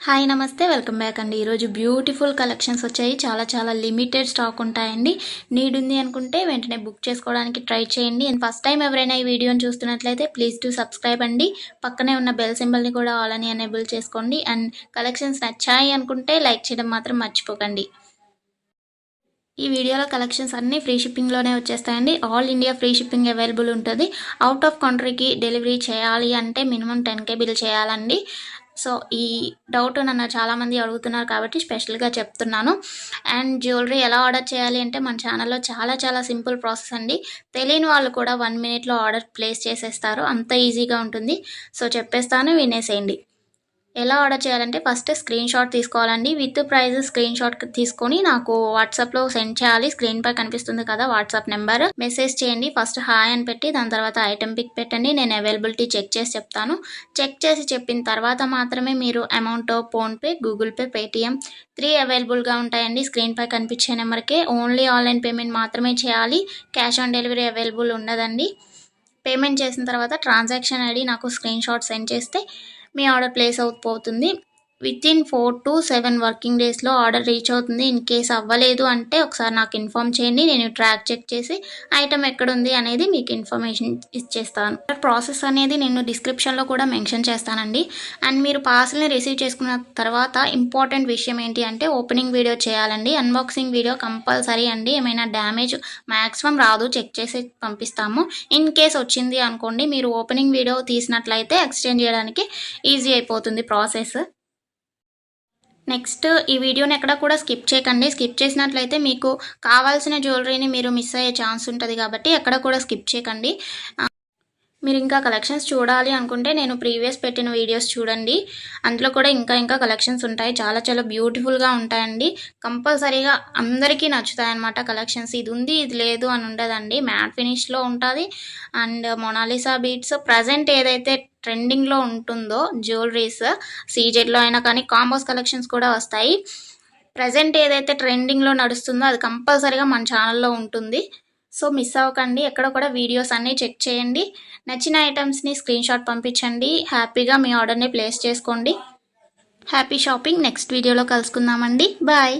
Hi నమస్తే welcome back అండి. ఈరోజు బ్యూటిఫుల్ కలెక్షన్స్ వచ్చాయి. చాలా లిమిటెడ్ స్టాక్ ఉంటాయండి. నీడ్ ఉంది అనుకుంటే వెంటనే బుక్ చేసుకోవడానికి ట్రై చేయండి. అండ్ ఫస్ట్ టైం ఎవరైనా ఈ వీడియోని చూస్తున్నట్లయితే ప్లీజ్ టు సబ్స్క్రైబ్ అండి. పక్కనే ఉన్న బెల్ సింబల్ని కూడా ఆల్ అని ఎనేబుల్ చేసుకోండి. అండ్ కలెక్షన్స్ నచ్చాయి అనుకుంటే లైక్ చేయడం మాత్రం మర్చిపోకండి. ఈ వీడియోలో కలెక్షన్స్ అన్నీ ఫ్రీ షిప్పింగ్లోనే వచ్చేస్తాయండి. All India free shipping available ఉంటుంది. అవుట్ ఆఫ్ కంట్రీకి డెలివరీ చేయాలి అంటే మినిమం 10K బిల్ చేయాలండి. సో ఈ డౌట్ నన్ను చాలామంది అడుగుతున్నారు కాబట్టి స్పెషల్గా చెప్తున్నాను. అండ్ జ్యువెలరీ ఎలా ఆర్డర్ చేయాలి అంటే మన ఛానల్లో చాలా సింపుల్ ప్రాసెస్ అండి. తెలియని వాళ్ళు కూడా 1 మినిట్లో ఆర్డర్ ప్లేస్ చేసేస్తారు. అంత ఈజీగా ఉంటుంది. సో చెప్పేస్తాను, వినేసేయండి. ఎలా ఆర్డర్ చేయాలంటే ఫస్ట్ స్క్రీన్ షాట్ తీసుకోవాలండి. విత్ ప్రైస్ స్క్రీన్ షాట్ తీసుకొని నాకు వాట్సాప్లో సెండ్ చేయాలి. స్క్రీన్ పై కనిపిస్తుంది కదా వాట్సాప్ నెంబర్, మెసేజ్ చేయండి. ఫస్ట్ హాయ్ అని పెట్టి దాని తర్వాత ఐటెం పిక్ పెట్టండి. నేను అవైలబిలిటీ చెక్ చేసి చెప్తాను. చెక్ చేసి చెప్పిన తర్వాత మాత్రమే మీరు amount PhonePe, Google pay, Paytm 3 అవైలబుల్గా ఉంటాయండి. స్క్రీన్ పై కనిపించే నెంబర్కే ఓన్లీ ఆన్లైన్ పేమెంట్ మాత్రమే చేయాలి. క్యాష్ ఆన్ డెలివరీ అవైలబుల్ ఉండదండి. పేమెంట్ చేసిన తర్వాత ట్రాన్సాక్షన్ ఐడి నాకు స్క్రీన్ షాట్ సెండ్ చేస్తే మీ ఆర్డర్ ప్లేస్ అవుతుంది. వితిన్ 4 to 7 వర్కింగ్ డేస్లో ఆర్డర్ రీచ్ అవుతుంది. ఇన్ కేస్ అవ్వలేదు అంటే ఒకసారి నాకు ఇన్ఫామ్ చేయండి. నేను ట్రాక్ చెక్ చేసి ఐటమ్ ఎక్కడుంది అనేది మీకు ఇన్ఫర్మేషన్ ఇచ్చేస్తాను. ప్రాసెస్ అనేది నేను డిస్క్రిప్షన్లో కూడా మెన్షన్ చేస్తానండి. అండ్ మీరు పార్సల్ని రిసీవ్ చేసుకున్న తర్వాత ఇంపార్టెంట్ విషయం ఏంటి అంటే ఓపెనింగ్ వీడియో చేయాలండి. అన్బాక్సింగ్ వీడియో కంపల్సరీ అండి. ఏమైనా డ్యామేజ్ మ్యాక్సిమం రాదు, చెక్ చేసి పంపిస్తాము. ఇన్ కేస్ వచ్చింది అనుకోండి, మీరు ఓపెనింగ్ వీడియో తీసినట్లయితే ఎక్స్చేంజ్ చేయడానికి ఈజీ అయిపోతుంది ప్రాసెస్. నెక్స్ట్ ఈ వీడియోని ఎక్కడ కూడా స్కిప్ చేయకండి. స్కిప్ చేసినట్లయితే మీకు కావాల్సిన జ్యువెలరీని మీరు మిస్ అయ్యే ఛాన్స్ ఉంటుంది కాబట్టి ఎక్కడ కూడా స్కిప్ చేయకండి. మీరు ఇంకా కలెక్షన్స్ చూడాలి అనుకుంటే నేను ప్రీవియస్ పెట్టిన వీడియోస్ చూడండి. అందులో కూడా ఇంకా కలెక్షన్స్ ఉంటాయి. చాలా బ్యూటిఫుల్గా ఉంటాయండి. కంపల్సరీగా అందరికీ నచ్చుతాయి అన్నమాట కలెక్షన్స్. ఇది ఉంది ఇది లేదు అని ఉండదండి. మ్యాట్ ఫినిష్లో ఉంటుంది. అండ్ మొనాలిసా బీట్స్ ప్రజెంట్ ఏదైతే ట్రెండింగ్లో ఉంటుందో జ్యువెలరీస్ సీజెడ్లో అయినా కానీ కాంబోస్ కలెక్షన్స్ కూడా వస్తాయి. ప్రజెంట్ ఏదైతే ట్రెండింగ్లో నడుస్తుందో అది కంపల్సరీగా మన ఛానల్లో ఉంటుంది. సో మిస్ అవ్వకండి. ఎక్కడ కూడా వీడియోస్ అన్నీ చెక్ చేయండి. నచ్చిన ఐటమ్స్ని స్క్రీన్ షాట్ పంపించండి. హ్యాపీగా మీ ఆర్డర్ని ప్లేస్ చేసుకోండి. Happy shopping. నెక్స్ట్ వీడియోలో కలుసుకుందామండి. బాయ్.